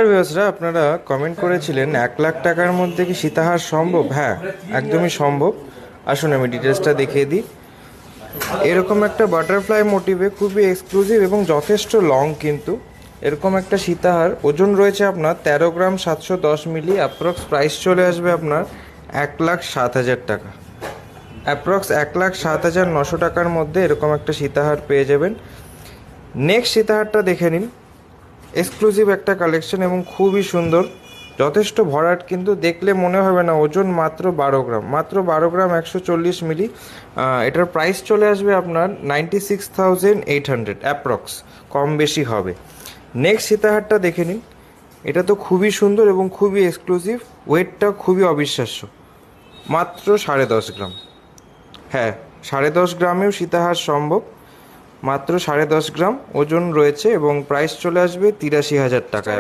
ভিউয়ার্সরা আপনারা কমেন্ট করেছিলেন 1,00,000 টাকার মধ্যে কি সীতাহার সম্ভব? হ্যাঁ, একদমই সম্ভব। আসুন আমি ডিটেলসটা দেখিয়ে দিই। এরকম একটা বাটারফ্লাই মোটিভে খুবই এক্সক্লুসিভ এবং যথেষ্ট লং, কিন্তু এরকম একটা সীতাহার ওজন রয়েছে আপনার 13 গ্রাম 710 মিলি। অ্যাপ্রক্স প্রাইস চলে আসবে আপনার 1,07,000 টাকা। অ্যাপ্রক্স 1,07,900 টাকার মধ্যে এরকম একটা সীতাহার পেয়ে যাবেন। নেক্সট সীতাহারটা দেখে নিন। এক্সক্লুসিভ একটা কালেকশন এবং খুবই সুন্দর, যথেষ্ট ভরাট, কিন্তু দেখলে মনে হবে না। ওজন মাত্র 12 গ্রাম, মাত্র 12 গ্রাম 140 মিলি। এটার প্রাইস চলে আসবে আপনার 96,800 অ্যাপ্রক্স, কম বেশি হবে। নেক্সট সীতাহারটা দেখে নিন। এটা তো খুবই সুন্দর এবং খুবই এক্সক্লুসিভ, ওয়েটটা খুবই অবিশ্বাস্য, মাত্র 10.5 গ্রাম। হ্যাঁ, 10.5 গ্রামেও সীতাহার সম্ভব। মাত্র 10.5 গ্রাম ওজন রয়েছে এবং প্রাইস চলে আসবে 83,000 টাকা।